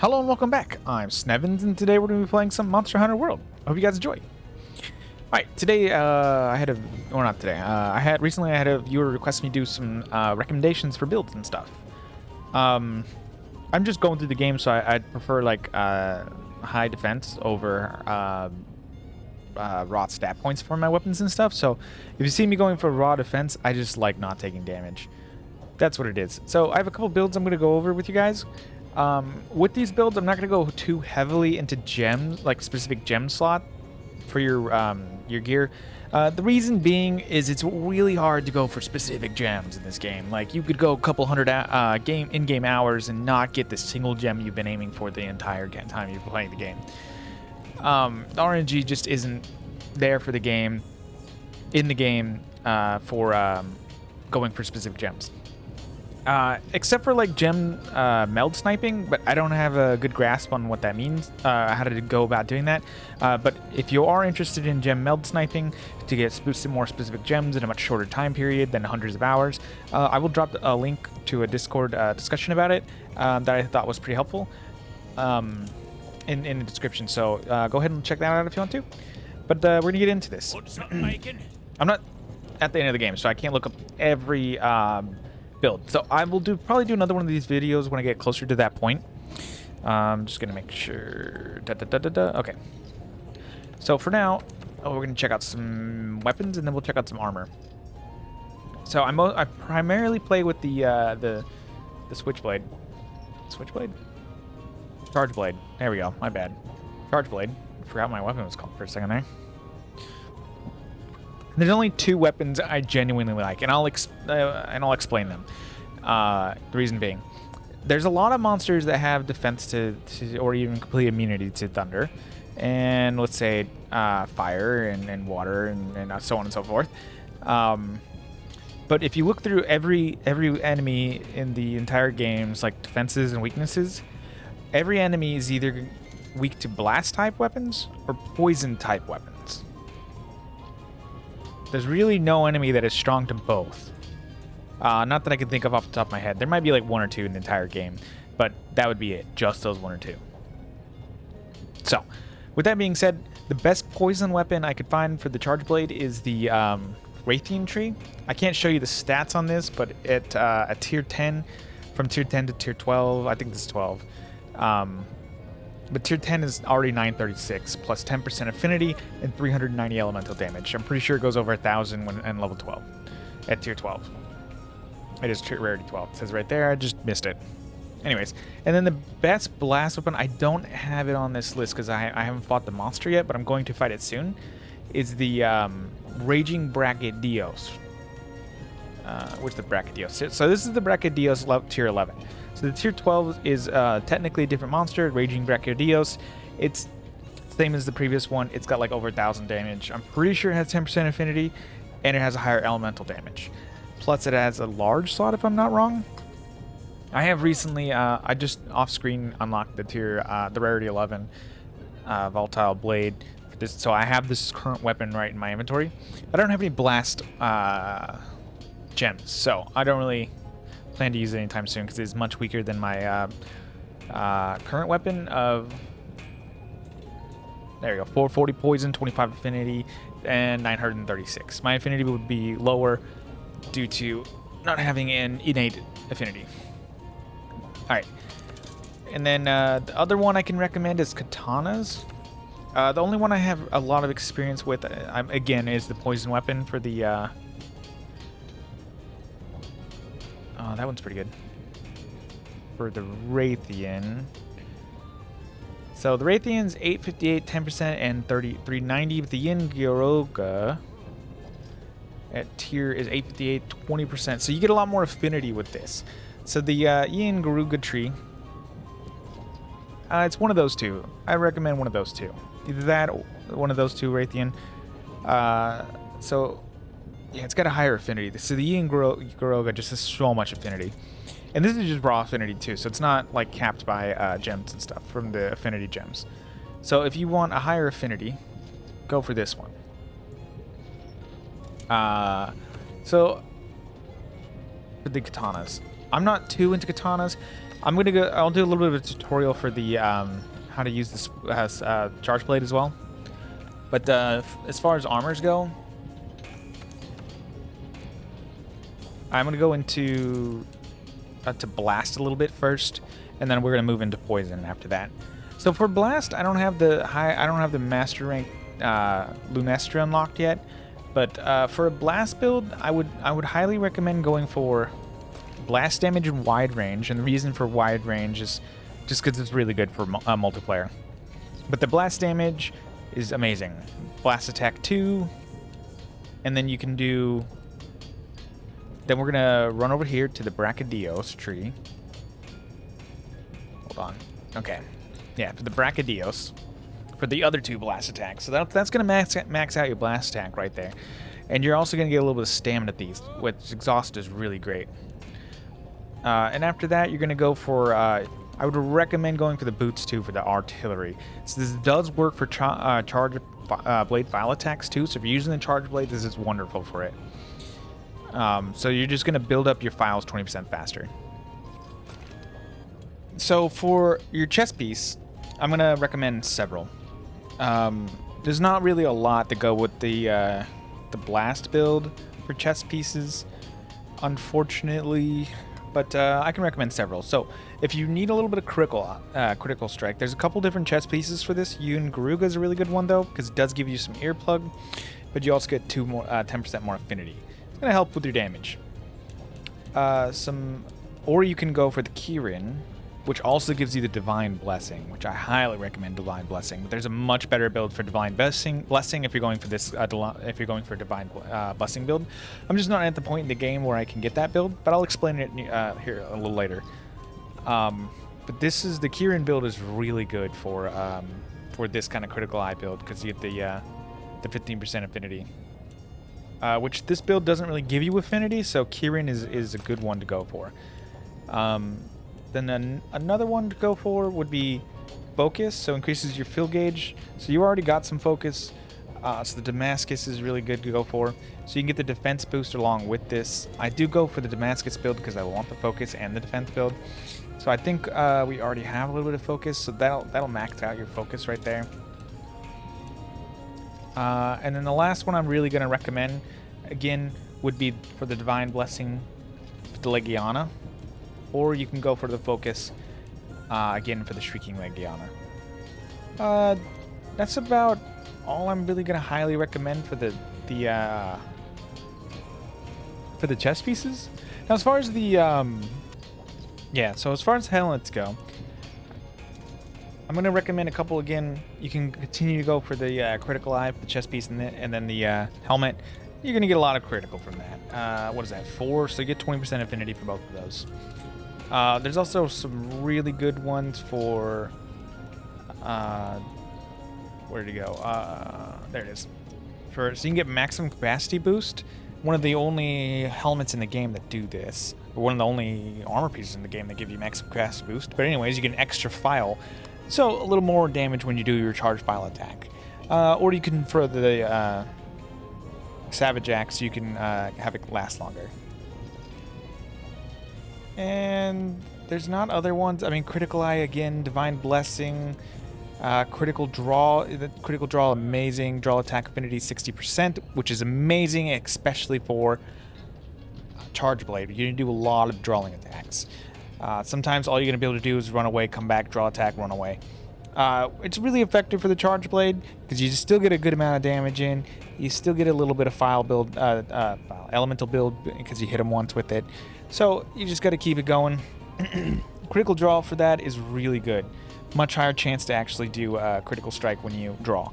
Hello and welcome back. I'm Snevens, and today we're going to be playing some Monster Hunter World. I hope you guys enjoy. Alright, today I had a... or not today. Recently I had a viewer request me do some recommendations for builds and stuff. I'm just going through the game, so I'd prefer like high defense over raw stat points for my weapons and stuff. So if you see me going for raw defense, I just like not taking damage. That's what it is. So I have a couple builds I'm going to go over with you guys. With these builds, I'm not going to go too heavily into gems, like specific gem slot for your gear. The reason being is it's really hard to go for specific gems in this game. Like, you could go a couple hundred in-game hours and not get the single gem you've been aiming for the entire time you're playing the game. The RNG just isn't there for the game, for going for specific gems. Except for like gem meld sniping, but I don't have a good grasp on what that means, how to go about doing that. But if you are interested in gem meld sniping to get more specific gems in a much shorter time period than hundreds of hours, I will drop a link to a Discord discussion about it that I thought was pretty helpful in the description. So go ahead and check that out if you want to. But we're going to get into this. I'm not at the end of the game, so I can't look up every... build. So I will probably do another one of these videos when I get closer to that point. I'm just gonna make sure. Okay. So for now, we're gonna check out some weapons and then we'll check out some armor. So I primarily play with the switchblade. Switchblade? Charge blade. There we go. My bad. Charge blade. Forgot my weapon was called for a second there. There's only two weapons I genuinely like, and I'll explain them. The reason being, there's a lot of monsters that have defense to or even complete immunity to thunder, and let's say fire and water and so on and so forth. But if you look through every enemy in the entire game's like defenses and weaknesses, every enemy is either weak to blast type weapons or poison type weapons. There's really no enemy that is strong to both. Not that I can think of off the top of my head. There might be like one or two in the entire game, but that would be it. Just those one or two. So, with that being said, the best poison weapon I could find for the charge blade is the Raytheon tree. I can't show you the stats on this, but at tier 10, from tier 10 to tier 12, I think this is 12. But tier 10 is already 936, plus 10% affinity and 390 elemental damage. I'm pretty sure it goes over 1,000 when in level 12, at tier 12. It is rarity 12. It says right there, I just missed it. Anyways, and then the best blast weapon, I don't have it on this list because I haven't fought the monster yet, but I'm going to fight it soon, is the Raging Brachadios. Where's the Brachadios? So this is the Brachadios tier 11. So the tier 12 is technically a different monster, Raging Brachadios. It's same as the previous one. It's got like over 1,000 damage. I'm pretty sure it has 10% affinity, and it has a higher elemental damage. Plus, it has a large slot, if I'm not wrong. I have recently, I just off-screen unlocked the rarity 11 volatile blade. For this, so I have this current weapon right in my inventory. I don't have any blast gems, so I don't really plan to use it anytime soon because it's much weaker than my current weapon of, there we go, 440 poison, 25 affinity, and 936. My affinity would be lower due to not having an innate affinity. Alright, and then the other one I can recommend is katanas. The only one I have a lot of experience with, again, is the poison weapon for the that one's pretty good. For the Raytheon. So the Raytheon's 858, 10%, and 390. But the Yin Gyoruga at tier is 858, 20%. So you get a lot more affinity with this. So the Yin Gyoruga tree, it's one of those two. I recommend one of those two. Either that or one of those two Raytheon. So... yeah, it's got a higher affinity. So the Yin Gyoruga just has so much affinity. And this is just raw affinity too, so it's not like capped by gems and stuff from the affinity gems. So if you want a higher affinity, go for this one. So for the katanas, I'm not too into katanas. I'm gonna go. I'll do a little bit of a tutorial for the how to use this charge blade as well. But as far as armors go, I'm gonna go into to blast a little bit first, and then we're gonna move into poison after that. So for blast, I don't have the master rank Lunesta unlocked yet, but for a blast build, I would highly recommend going for blast damage and wide range, and the reason for wide range is just because it's really good for multiplayer. But the blast damage is amazing. Blast attack 2, and then you can do. Then we're gonna run over here to the Brachydios tree. Hold on. Okay. Yeah, for the Brachydios, for the other 2 blast attacks. So that's gonna max out your blast attack right there, and you're also gonna get a little bit of stamina at these, which exhaust is really great. And after that, you're gonna go for. I would recommend going for the boots too for the artillery. So this does work for charge blade file attacks too. So if you're using the charge blade, this is wonderful for it. So you're just gonna build up your files 20% faster. So for your chest piece, I'm gonna recommend several. There's not really a lot to go with the blast build for chest pieces, unfortunately. But I can recommend several. So if you need a little bit of critical strike, there's a couple different chest pieces for this. Yun Garuga is a really good one though, because it does give you some earplug, but you also get 10% more affinity. It's gonna help with your damage. Or you can go for the Kirin, which also gives you the Divine Blessing, which I highly recommend Divine Blessing. But there's a much better build for Divine Blessing if you're going for this. If you're going for Divine Blessing build, I'm just not at the point in the game where I can get that build, but I'll explain it here a little later. But the Kirin build is really good for this kind of critical eye build because you get the 15% affinity, which this build doesn't really give you affinity. So Kirin is a good one to go for. Then another one to go for would be focus, so increases your field gauge. So you already got some focus, so the Damascus is really good to go for. So you can get the defense boost along with this. I do go for the Damascus build because I want the focus and the defense build. So I think we already have a little bit of focus, so that'll max out your focus right there. And then the last one I'm really going to recommend, again, would be for the Divine Blessing, the Legiana. Or you can go for the focus, again, for the Shrieking Legiana. That's about all I'm really going to highly recommend for the chest pieces. Now, as far as so as far as helmets go, I'm going to recommend a couple again. You can continue to go for the critical eye for the chest piece and then the helmet. You're going to get a lot of critical from that. What is that, 4? So you get 20% affinity for both of those. There's also some really good ones for, where'd it go? There it is. So you can get maximum capacity boost. One of the only helmets in the game that do this, or one of the only armor pieces in the game that give you maximum capacity boost. But anyways, you get an extra file, so a little more damage when you do your charge file attack. Or you can, for the Savage Axe, you can have it last longer. And there's not other ones. I mean, Critical Eye again, Divine Blessing, Critical Draw. Critical Draw, amazing. Draw attack affinity 60%, which is amazing, especially for Charge Blade. You're going to do a lot of drawing attacks. Sometimes all you're going to be able to do is run away, come back, draw attack, run away. It's really effective for the Charge Blade because you still get a good amount of damage in. You still get a little bit of file build, elemental build because you hit them once with it. So you just got to keep it going. Critical Draw for that is really good. Much higher chance to actually do critical strike when you draw.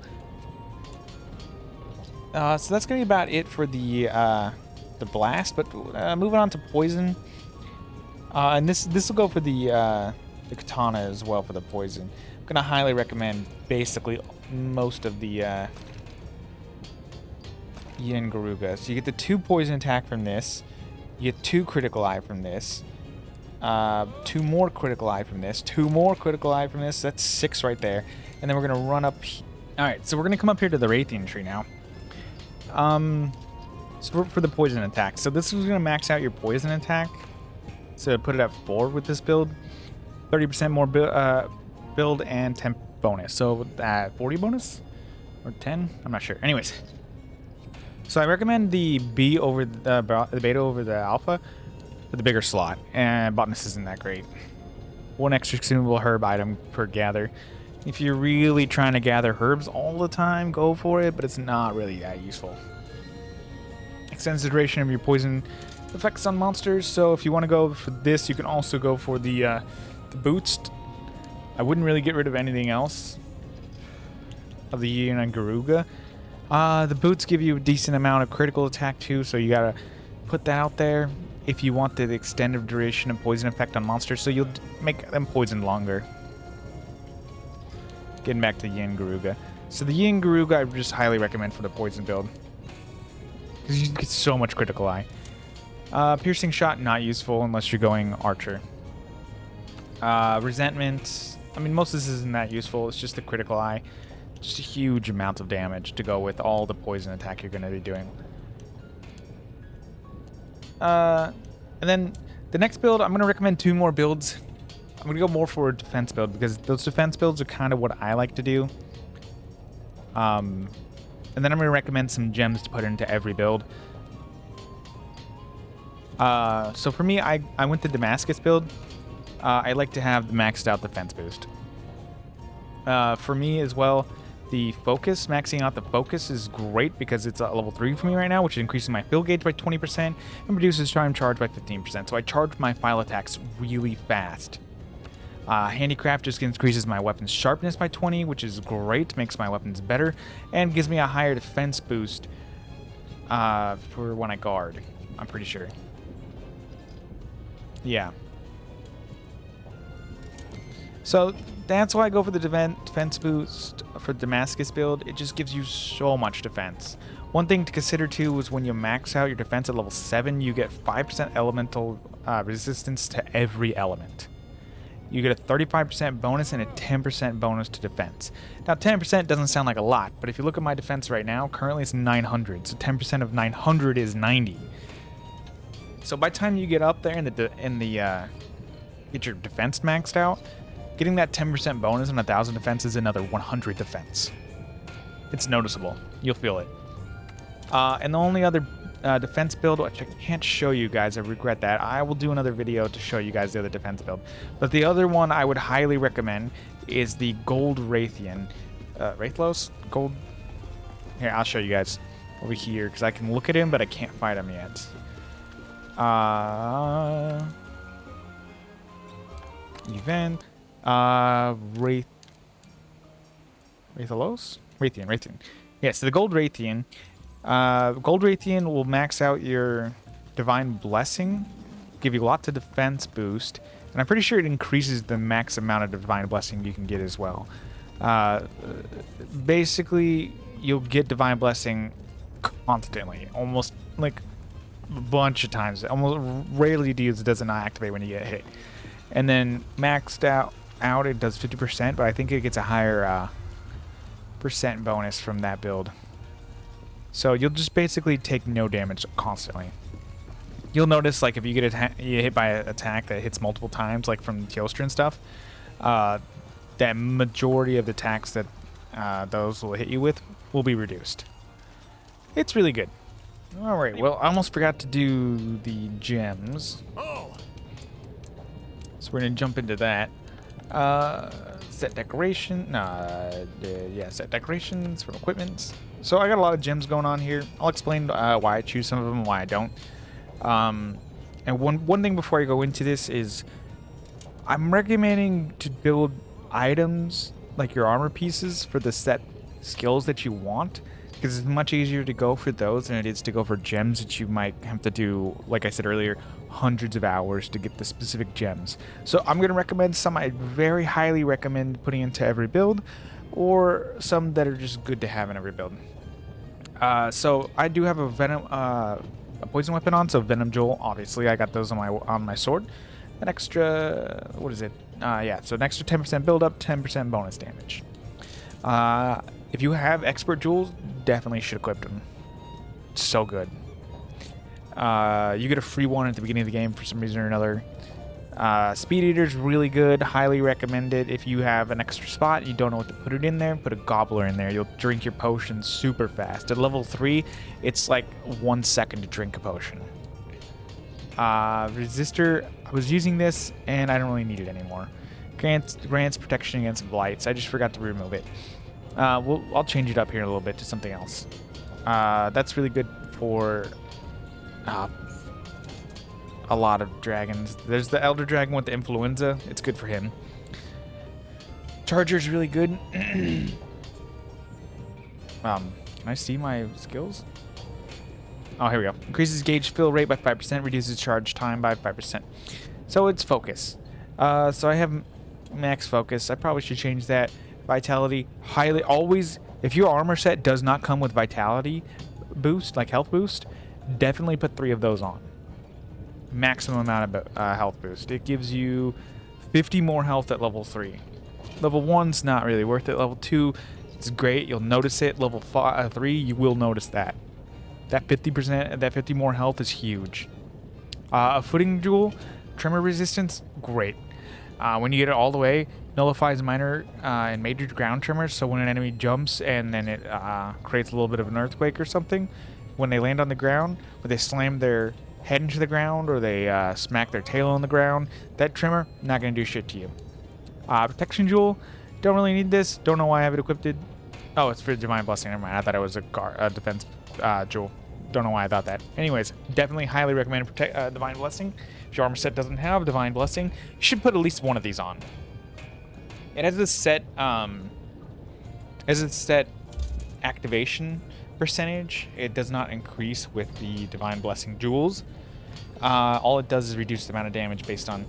So that's going to be about it for the blast. But moving on to poison. And this will go for the katana as well for the poison. I'm going to highly recommend basically most of the Yin Garuga. So you get the 2 poison attack from this. You get 2 critical eye from this. 2 more critical eye from this. 2 more critical eye from this. That's 6 right there. And then we're going to run up. Alright, so we're going to come up here to the Raytheon tree now. So for the poison attack. So this is going to max out your poison attack. So put it at 4 with this build. 30% more build and 10 bonus. So 40 bonus or 10? I'm not sure. Anyways, so I recommend the B over the beta over the alpha for the bigger slot, and botanist isn't that great. One extra consumable herb item per gather. If you're really trying to gather herbs all the time, go for it, but it's not really that useful. Extends the duration of your poison effects on monsters, so if you want to go for this, you can also go for the boost. I wouldn't really get rid of anything else of the Yin and Garuga. The boots give you a decent amount of critical attack too, so you gotta put that out there if you want the extended duration of poison effect on monsters, so you'll make them poison longer. Getting back to the Yin Garuga. So the Yin Garuga I just highly recommend for the poison build, because you get so much critical eye. Piercing shot, not useful unless you're going archer. Resentment, I mean, most of this isn't that useful. It's just the critical eye. Just a huge amount of damage to go with all the poison attack you're going to be doing. And then the next build, I'm going to recommend 2 more builds. I'm going to go more for a defense build, because those defense builds are kind of what I like to do. And then I'm going to recommend some gems to put into every build. So for me, I went the Damascus build. I like to have the maxed out defense boost. For me as well, the focus, maxing out the focus is great because it's at level 3 for me right now, which increases my fill gauge by 20% and reduces time charge by 15%. So I charge my file attacks really fast. Handicraft just increases my weapon's sharpness by 20, which is great, makes my weapons better, and gives me a higher defense boost for when I guard, I'm pretty sure. Yeah. So that's why I go for the defense boost for the Damascus build. It just gives you so much defense. One thing to consider too is when you max out your defense at level 7, you get 5% elemental resistance to every element. You get a 35% bonus and a 10% bonus to defense. Now 10% doesn't sound like a lot, but if you look at my defense right now, currently it's 900, so 10% of 900 is 90. So by the time you get up there and get your defense maxed out, getting that 10% bonus on 1,000 defense is another 100 defense. It's noticeable. You'll feel it. And the only other defense build, which I can't show you guys, I regret that. I will do another video to show you guys the other defense build. But the other one I would highly recommend is the Gold Wraithian. Wraithlos? Gold? Here, I'll show you guys over here, because I can look at him, but I can't fight him yet. Event. Wraithlos? Wraithian. Yes, the Gold Wraithian. Gold Wraithian will max out your Divine Blessing, give you lots of defense boost, and I'm pretty sure it increases the max amount of Divine Blessing you can get as well. Basically, you'll get Divine Blessing constantly, almost like a bunch of times. Almost rarely does it not activate when you get hit. And then maxed out it does 50%, but I think it gets a higher percent bonus from that build. So you'll just basically take no damage constantly. You'll notice, like, if you get you hit by an attack that hits multiple times, like from Teostra and stuff, that majority of the attacks that those will hit you with will be reduced. It's really good. All right, well, I almost forgot to do the gems. So we're going to jump into that. Set decoration. Yeah, set decorations from equipment. So I got a lot of gems going on here. I'll explain why I choose some of them and why I don't. And one thing before I go into this is I'm recommending to build items like your armor pieces for the set skills that you want, because it's much easier to go for those than it is to go for gems that you might have to do, like I said earlier, hundreds of hours to get the specific gems. So I'm going to recommend some I very highly recommend putting into every build, or some that are just good to have in every build. So I do have a venom, a poison weapon on, so Venom Joel, obviously I got those on my sword. An extra, what is it? Yeah, so an extra 10% build up, 10% bonus damage. If you have expert jewels, definitely should equip them. It's so good. You get a free one at the beginning of the game for some reason or another. Speed Eater's really good. Highly recommend it. If you have an extra spot, you don't know what to put it in there, put a Gobbler in there. You'll drink your potion super fast. At level 3, it's like 1 second to drink a potion. Resistor, I was using this, and I don't really need it anymore. Grants protection against blights. I just forgot to remove it. I'll change it up here a little bit to something else. That's really good for a lot of dragons. There's the Elder Dragon with the influenza. It's good for him. Charger's really good. Can I see my skills? Oh, here we go. Increases gauge fill rate by 5%, reduces charge time by 5%. So it's focus. So I have max focus. I probably should change that. Vitality, highly, always, if your armor set does not come with vitality boost, like health boost, definitely put 3 of those on. Maximum amount of health boost. It gives you 50 more health at level 3. Level 1's not really worth it. Level 2, it's great. You'll notice it. Level 3, you will notice that. That 50%, that 50 more health is huge. A footing jewel, tremor resistance, great. When you get it all the way, nullifies minor and major ground tremors. So when an enemy jumps and then it creates a little bit of an earthquake or something, when they land on the ground, when they slam their head into the ground or they smack their tail on the ground, that tremor, not going to do shit to you. Protection jewel, don't really need this. Don't know why I have it equipped. Oh, it's for divine blessing. Never mind. I thought it was a defense jewel. Don't know why I thought that. Anyways, definitely highly recommend divine blessing. If your armor set doesn't have divine blessing, you should put at least one of these on. It has a set activation percentage. It does not increase with the divine blessing jewels. All it does is reduce the amount of damage based on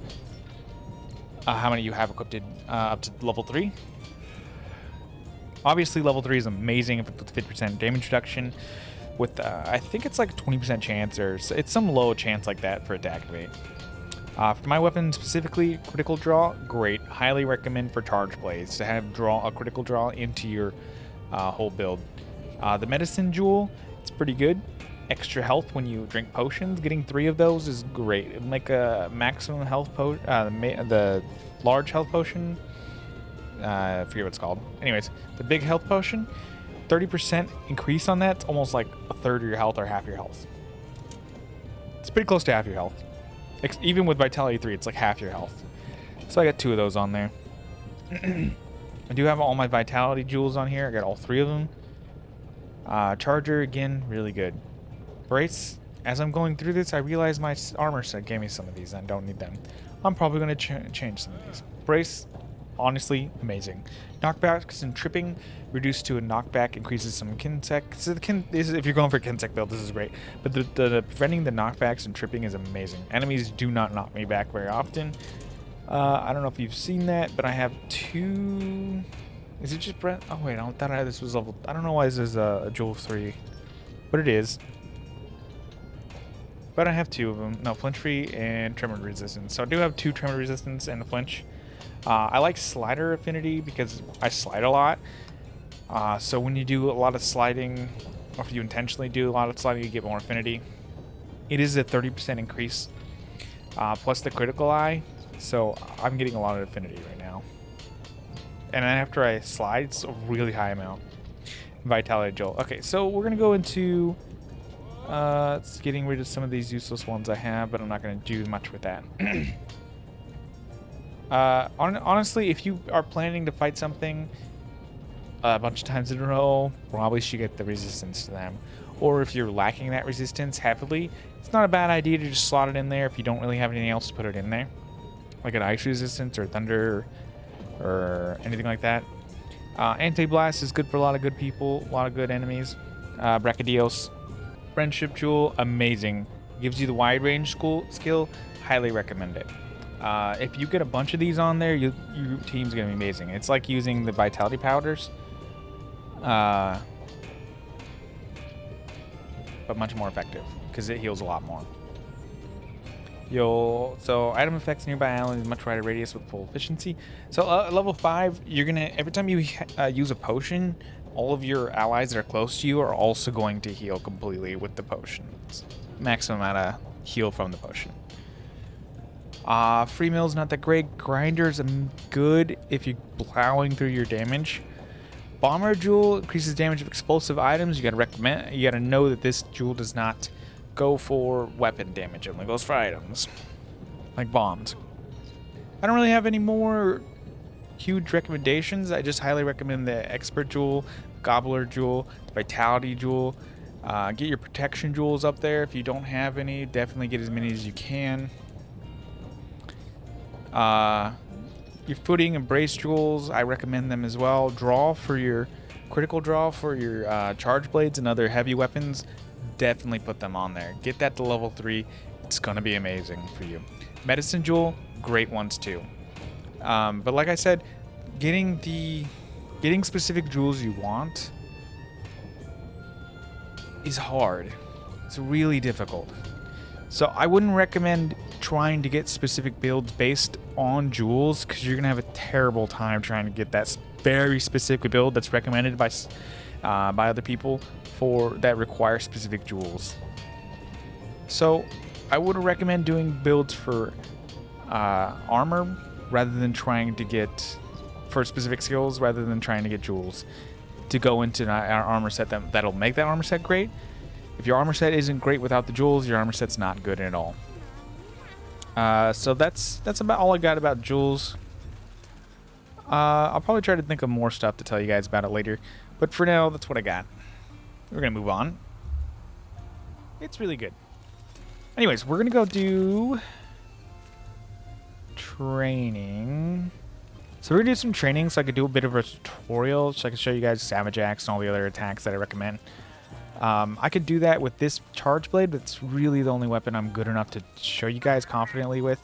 how many you have equipped up to level 3. Obviously, level 3 is amazing with 50% damage reduction. With I think it's like a 20% chance, or it's some low chance like that for it to activate. For my weapon specifically, critical draw, great. Highly recommend for charge plays to have a critical draw into your whole build. The medicine jewel, it's pretty good. Extra health when you drink potions. Getting 3 of those is great. Like a maximum health potion, the large health potion. I forget what it's called. Anyways, the big health potion, 30% increase on that. It's almost like a third of your health or half your health. It's pretty close to half your health. Even with Vitality 3, it's like half your health. So I got 2 of those on there. I do have all my Vitality jewels on here. I got all 3 of them. Charger, again, really good. Brace, as I'm going through this, I realize my armor set gave me some of these. I don't need them. I'm probably going to change some of these. Brace, honestly, amazing. Knockbacks and tripping, reduced to a knockback, increases some kinsec. So if you're going for a kinsec build, this is great. But the preventing the knockbacks and tripping is amazing. Enemies do not knock me back very often. I don't know if you've seen that, but I have 2... Is it just Brent? Oh wait, I thought this was level... I don't know why this is a Jewel 3. But it is. But I have 2 of them. No, flinch free and tremor resistance. So I do have 2 tremor resistance and a flinch. I like slider affinity because I slide a lot. So when you do a lot of sliding, or if you intentionally do a lot of sliding, you get more affinity. It is a 30% increase, plus the critical eye. So I'm getting a lot of affinity right now. And then after I slide, it's a really high amount. Vitality Jolt. Okay, so we're going to go into getting rid of some of these useless ones I have, but I'm not going to do much with that. Honestly, if you are planning to fight something a bunch of times in a row, probably should get the resistance to them. Or if you're lacking that resistance heavily, it's not a bad idea to just slot it in there if you don't really have anything else to put it in there. Like an ice resistance or thunder or anything like that. Anti-blast is good for a lot of good people, a lot of good enemies. Brachydios. Friendship Jewel, amazing. Gives you the wide range skill, highly recommend it. If you get a bunch of these on there, your team's going to be amazing. It's like using the vitality powders, but much more effective because it heals a lot more. So item effects nearby islands, much wider radius with full efficiency. So level 5, you're gonna, every time you use a potion, all of your allies that are close to you are also going to heal completely with the potions. Maximum amount of heal from the potion. Free mill's not that great. Grinder's good if you're plowing through your damage. Bomber jewel increases damage of explosive items. You gotta know that this jewel does not go for weapon damage. It only goes for items, like bombs. I don't really have any more huge recommendations. I just highly recommend the expert jewel, gobbler jewel, the vitality jewel. Get your protection jewels up there. If you don't have any, definitely get as many as you can. Your footing and brace jewels, I recommend them as well. Draw for your critical draw for your charge blades and other heavy weapons, definitely put them on there. Get that to level 3. It's gonna be amazing for you. Medicine jewel, great ones too. But like I said, getting specific jewels you want is hard. It's really difficult. So I wouldn't recommend trying to get specific builds based on jewels, because you're gonna have a terrible time trying to get that very specific build that's recommended by other people that require specific jewels. So I would recommend doing builds for armor rather than trying to get for specific skills rather than trying to get jewels to go into our armor set that'll make that armor set great. If your armor set isn't great without the jewels, your armor set's not good at all. So that's about all I got about jewels. I'll probably try to think of more stuff to tell you guys about it later, but for now, that's what I got. We're gonna move on. It's really good. Anyways, we're gonna go do training. So we're gonna do some training so I could do a bit of a tutorial so I can show you guys Savage Axe and all the other attacks that I recommend. I could do that with this charge blade, but it's really the only weapon I'm good enough to show you guys confidently with.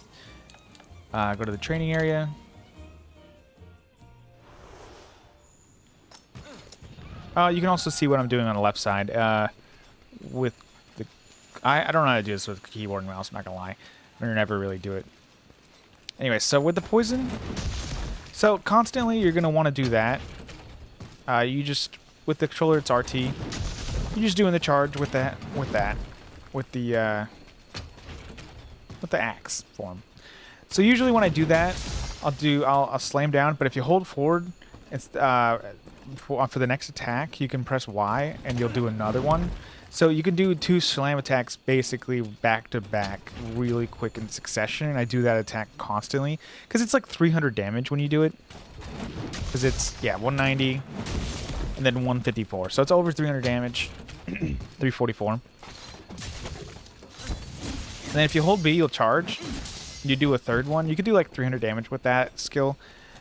Go to the training area. You can also see what I'm doing on the left side. With the, I don't know how to do this with keyboard and mouse, I'm not gonna lie. I never really do it. Anyway, so with the poison, so constantly you're gonna want to do that. You just with the controller, it's RT. You're just doing the charge with the axe form. So usually when I do that, I'll slam down. But if you hold forward, it's for the next attack, you can press Y and you'll do another one. So you can do 2 slam attacks basically back to back, really quick in succession. And I do that attack constantly because it's like 300 damage when you do it. Because it's 190. And then 154. So it's over 300 damage. 344. And then if you hold B, you'll charge. You do a third one. You could do like 300 damage with that skill.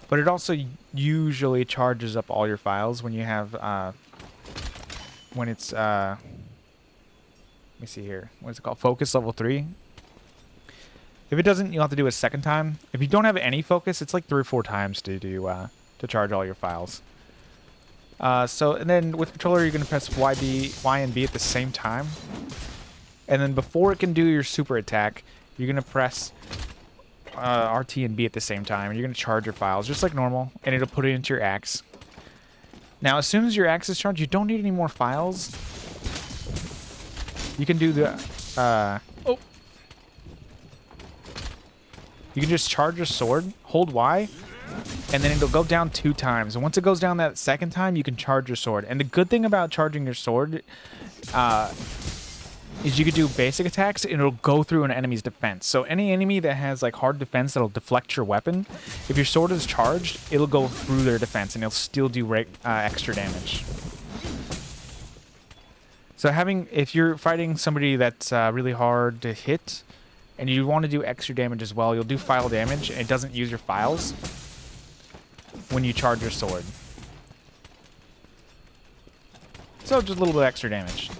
But it also usually charges up all your files when you have... when it's... let me see here. What is it called? Focus level 3. If it doesn't, you'll have to do it a second time. If you don't have any focus, it's like 3 or 4 times to do to charge all your files. And then with controller, you're going to press Y and B at the same time. And then before it can do your super attack, you're going to press RT and B at the same time. And you're going to charge your files just like normal. And it'll put it into your axe. Now, as soon as your axe is charged, you don't need any more files. You can do the... You can just charge your sword, hold Y, and then it'll go down 2 times. And once it goes down that second time, you can charge your sword. And the good thing about charging your sword is you could do basic attacks and it'll go through an enemy's defense. So any enemy that has like hard defense that'll deflect your weapon, if your sword is charged, it'll go through their defense and it'll still do extra damage. So if you're fighting somebody that's really hard to hit and you want to do extra damage as well, you'll do file damage and it doesn't use your files when you charge your sword. So just a little bit extra damage.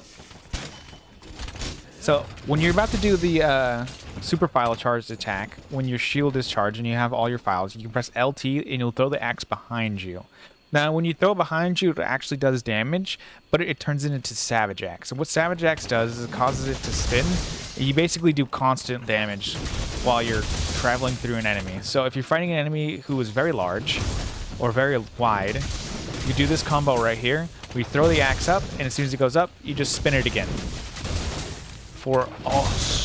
So when you're about to do the super file charged attack, when your shield is charged and you have all your files, you can press LT and you'll throw the axe behind you. Now when you throw it behind you, it actually does damage, but it turns it into Savage Axe. So what Savage Axe does is it causes it to spin, and you basically do constant damage while you're traveling through an enemy. So if you're fighting an enemy who is very large or very wide, you do this combo right here. We throw the axe up, and as soon as it goes up, you just spin it again. For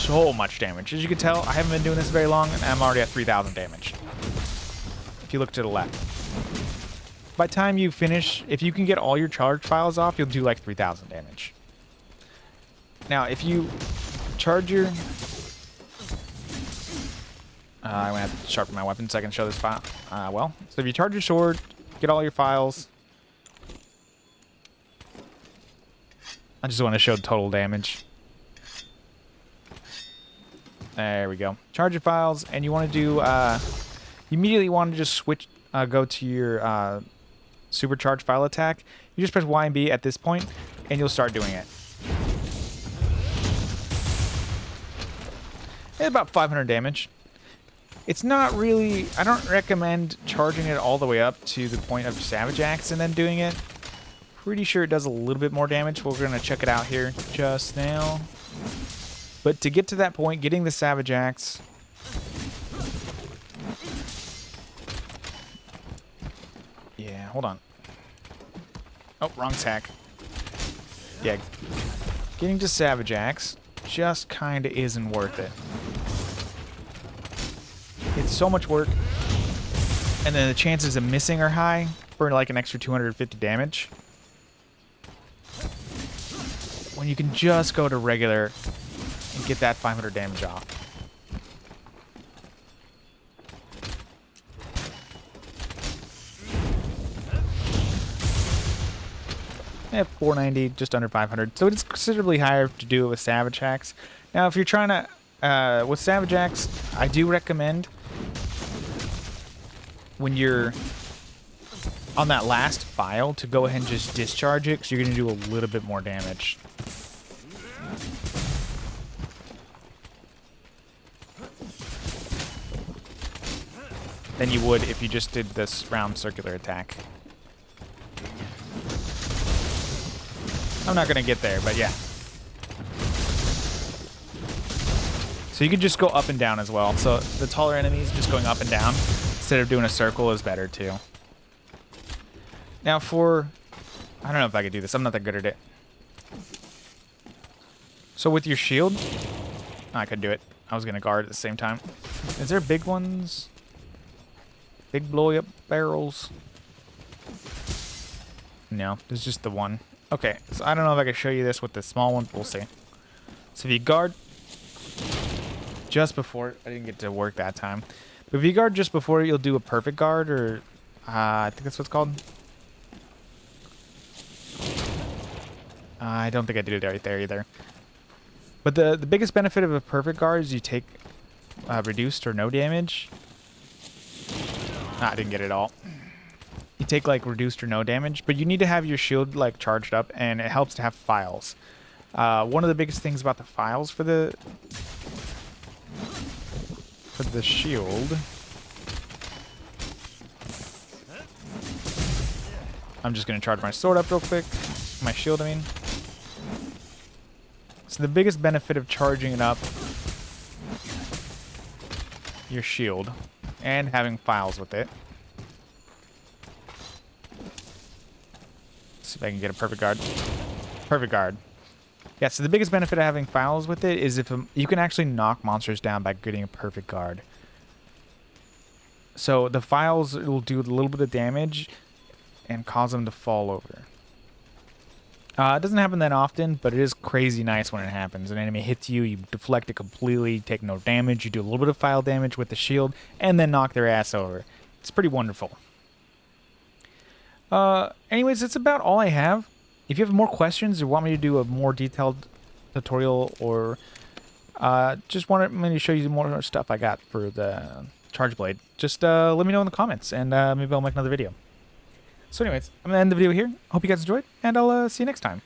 so much damage. As you can tell, I haven't been doing this very long, and I'm already at 3,000 damage. If you look to the left. By the time you finish, if you can get all your charge files off, you'll do like 3,000 damage. Now, if you charge your... I'm going to have to sharpen my weapon so I can show this file. So if you charge your sword, get all your files. I just want to show total damage. There we go. Charge your files, and you want to do... you immediately want to just switch... go to your supercharged file attack. You just press Y and B at this point, and you'll start doing it. It's about 500 damage. It's not really... I don't recommend charging it all the way up to the point of Savage Axe and then doing it. Pretty sure it does a little bit more damage. We're going to check it out here just now. But to get to that point, getting the Savage Axe... Yeah, hold on. Oh, wrong tack. Yeah. Getting to Savage Axe just kind of isn't worth it. It's so much work. And then the chances of missing are high for like an extra 250 damage. When you can just go to regular and get that 500 damage off. Yeah, 490, just under 500. So it's considerably higher to do it with Savage Axe. Now, if you're trying to, with Savage Axe, I do recommend when you're on that last file to go ahead and just discharge it, because you're going to do a little bit more damage. Than you would if you just did this round circular attack. I'm not going to get there, but yeah. So you can just go up and down as well. So the taller enemies just going up and down instead of doing a circle is better too. Now for... I don't know if I could do this. I'm not that good at it. So with your shield... I could do it. I was going to guard at the same time. Is there big ones? Big blow-up barrels? No, there's just the one. Okay, so I don't know if I can show you this with the small one. We'll see. So if you guard just before... I didn't get to work that time. But if you guard just before, you'll do a perfect guard, or... I think that's what it's called. I don't think I did it right there either. But the biggest benefit of a perfect guard is you take reduced or no damage. I didn't get it all. You take like reduced or no damage, but you need to have your shield like charged up, and it helps to have files. One of the biggest things about the files for the shield. I'm just gonna charge my sword up real quick. My shield, I mean. So the biggest benefit of charging it up, your shield, and having files with it. See if I can get a perfect guard. Perfect guard. Yeah, so the biggest benefit of having files with it is if you can actually knock monsters down by getting a perfect guard. So the files will do a little bit of damage and cause them to fall over. It doesn't happen that often, but it is crazy nice when it happens. An enemy hits you, you deflect it completely, take no damage, you do a little bit of file damage with the shield, and then knock their ass over. It's pretty wonderful. Anyways, that's about all I have. If you have more questions or want me to do a more detailed tutorial, or just want me to show you more stuff I got for the Charge Blade, just let me know in the comments, and maybe I'll make another video. So anyways, I'm going to end the video here. Hope you guys enjoyed, and I'll see you next time.